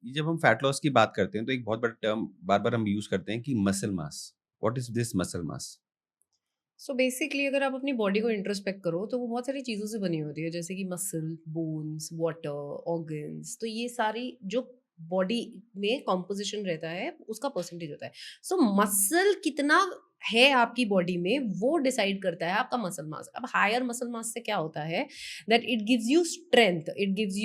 ये जब हम फैट लॉस की बात करते हैं तो एक बहुत बड़ा टर्म बार-बार हम यूज़ करते हैं कि muscle mass. What is this muscle mass? So basically अगर आप अपनी बॉडी को इंट्रोस्पेक्ट करो तो वो बहुत सारी चीज़ों से बनी होती है जैसे कि मसल, बोन्स, वाटर, ऑर्गन्स। तो ये सारी जो बॉडी में कॉम्पोजिशन रहता है उसका परसेंटेज होता है। सो मसल कितना है आपकी बॉडी में वो डिसाइड करता है आपका मसल मास। अब हायर मसल मास से क्या होता है that it gives you strength, it gives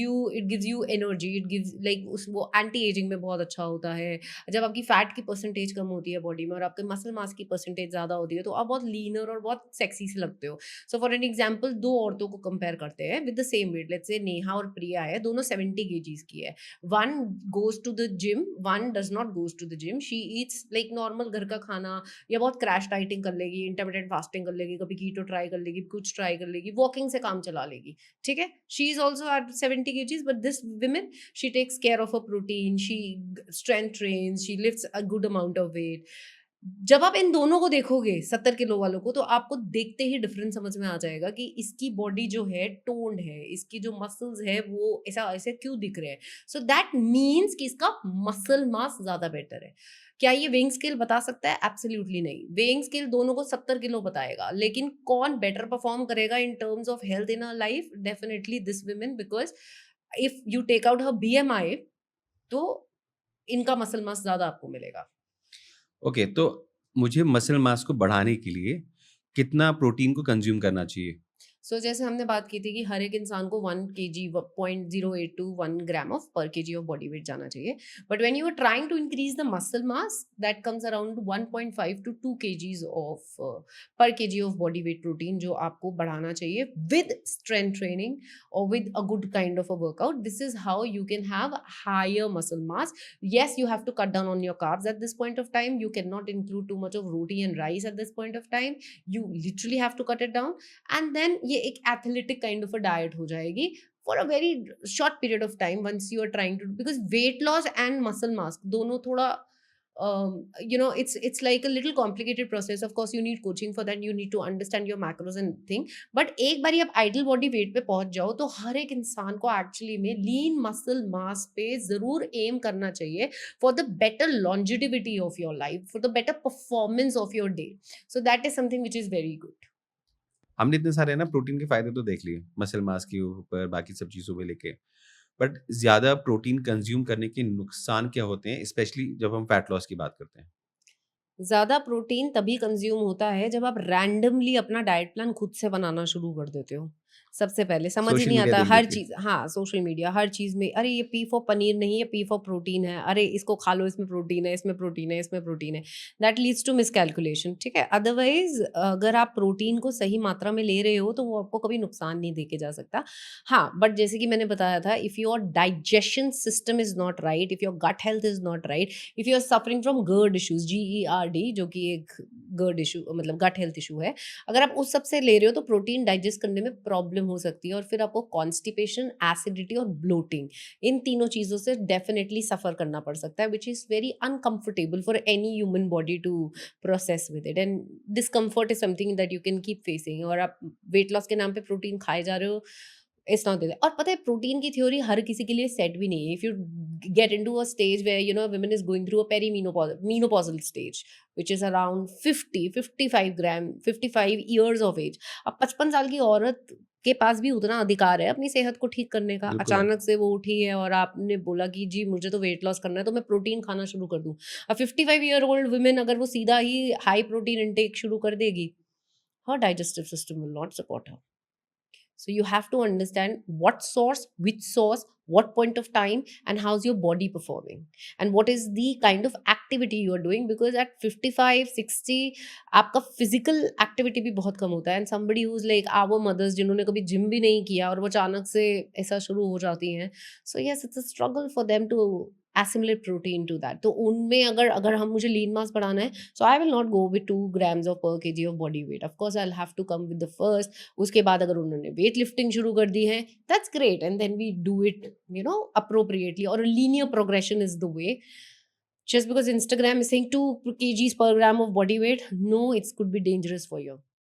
you energy, it gives like उस वो एंटी एजिंग में बहुत अच्छा होता है। जब आपकी फैट की परसेंटेज कम होती है बॉडी में और आपके मसल मास की परसेंटेज ज़्यादा होती है तो आप बहुत लीनर और बहुत सेक्सी से लगते हो। सो फॉर एन एग्जांपल दो औरतों को कंपेयर करते हैं with the same weight, let's say Neha और प्रिया है, दोनों 70 केजीज की है। One goes to the gym, one does not goes to the gym. She eats like normal घर का खाना या बहुत क्रैश डाइटिंग कर लेगी, इंटरमिटेंट फास्टिंग कर लेगी, कभी कीटो ट्राई कर लेगी, कुछ ट्राई कर लेगी, वॉकिंग से काम चला लेगी। ठीक है, she is also eight 70 KGs but this women, she takes care of her protein, she strength trains, she lifts a good amount of weight. जब आप इन दोनों को देखोगे 70 किलो वालों को तो आपको देखते ही डिफरेंस समझ में आ जाएगा कि इसकी बॉडी जो है टोन्ड है, इसकी जो मसल्स है वो ऐसा ऐसे क्यों दिख रहे हैं। सो दैट मीन्स कि इसका मसल मास ज्यादा बेटर है। क्या ये वेइंग स्केल बता सकता है? एब्सोल्युटली नहीं। वेइंग स्केल दोनों को 70 किलो बताएगा, लेकिन कौन बेटर परफॉर्म करेगा in terms of health in a life? Definitely this women, because if you take out her BMI तो इनका मसल मास ज्यादा आपको मिलेगा। ओके, तो मुझे मसल मास को बढ़ाने के लिए कितना प्रोटीन को कंज़्यूम करना चाहिए? सो जैसे हमने बात की थी कि हर एक इंसान को 1 kg 0.08 to 1 gram of per kg of body weight जाना चाहिए। But when you are trying to increase the muscle mass that comes around 1.5 to 2 kgs of per kg of body weight protein जो आपको बढ़ाना चाहिए with strength training और with a good kind of a workout. This is how you can have higher muscle mass. Yes, you have to cut down on your carbs at this point of time. You cannot include too much of roti and rice at this point of time. You literally have to cut it down, and then ये एक athletic kind of a diet हो जाएगी for a very short period of time once you are trying to, because weight loss and muscle mass दोनों थोड़ा it's like a little complicated process. Of course you need coaching for that, you need to understand your macros and thing. But एक बार आप idol body weight पे पहुंच जाओ तो हर एक इंसान को एक्चुअली में लीन मसल मास पे जरूर एम करना चाहिए for the better longevity of your life, for the better performance of your day. So that is something which is very good. हमने इतने सारे ना प्रोटीन के फ़ायदे तो देख लिए, मसल मास के ऊपर, बाकी सब चीज़ों को लेके। बट ज़्यादा प्रोटीन कंज़्यूम करने के नुकसान क्या होते हैं, स्पेशली जब हम फैट लॉस की बात करते हैं? ज़्यादा प्रोटीन तभी कंज़्यूम होता है जब आप रैंडमली अपना डाइट प्लान खुद से बनाना शुरू कर देते हो। सबसे पहले समझ ही सोशल नहीं मीडिया आता हर देख-देख के। चीज़, हाँ, सोशल मीडिया हर चीज़ में, अरे ये पी फॉर पनीर नहीं है, पी फॉर प्रोटीन है, अरे इसको खा लो इसमें प्रोटीन है, इसमें प्रोटीन है, इसमें प्रोटीन है। दैट लीड्स टू मिसकैलकुलेशन, ठीक है? अदरवाइज़ अगर आप प्रोटीन को सही मात्रा में ले रहे हो तो वो आपको कभी नुकसान नहीं दे के जा सकता। हाँ, बट जैसे कि मैंने बताया था, if your digestion system is not right, if your gut health is not right, if you are suffering from GERD issues, GERD, जो कि एक गर्ड इशू मतलब गट हेल्थ इशू है, अगर आप उस सब से ले रहे हो तो प्रोटीन डाइजेस्ट करने में प्रॉब्लम हो सकती है और फिर आपको कॉन्स्टिपेशन, एसिडिटी और ब्लोटिंग, इन तीनों चीजों से डेफिनेटली सफर करना पड़ सकता है, which is very uncomfortable for any human body to process with it. And discomfort is something that you can keep facing. और आप वेट लॉस के नाम पे प्रोटीन खाए जा रहे हो, इट्स नॉट देयर। और पता है प्रोटीन की थ्योरी हर किसी के लिए सेट भी नहीं है। If you get into a stage where you know women is going through a perimenopausal stage which is around 55 gram 55 years of age, अब 55 साल की औरत के पास भी उतना अधिकार है अपनी सेहत को ठीक करने का। बिल्कुल है। अचानक से वो उठी है और आपने बोला कि जी मुझे तो वेट लॉस करना है तो मैं प्रोटीन खाना शुरू कर दूं। अब 55 year old women अगर वो सीधा ही हाई प्रोटीन इनटेक शुरू कर देगी, her digestive system will not support her. So you have to understand what source, which source, what point of time, and how's your body performing, and what is the kind of activity you are doing. Because at 55, 60, आपका physical activity भी बहुत कम होता है, and somebody who's like our mothers जिन्होंने कभी gym भी नहीं किया और वो अचानक से ऐसा शुरू हो जाती हैं, so yes, it's a struggle for them to assimilate protein to that. तो उनमें अगर अगर हम मुझे lean mass बढ़ाना है, so I will not go with 2 grams of per kg of body weight. Of course I'll have to come with the first, उसके बाद अगर उन्होंने वेट लिफ्टिंग शुरू कर दी है, that's great, and then we do it appropriately, और linear progression is the way. Just because Instagram is saying 2 kgs per gram of body weight, no, it could be dangerous for you.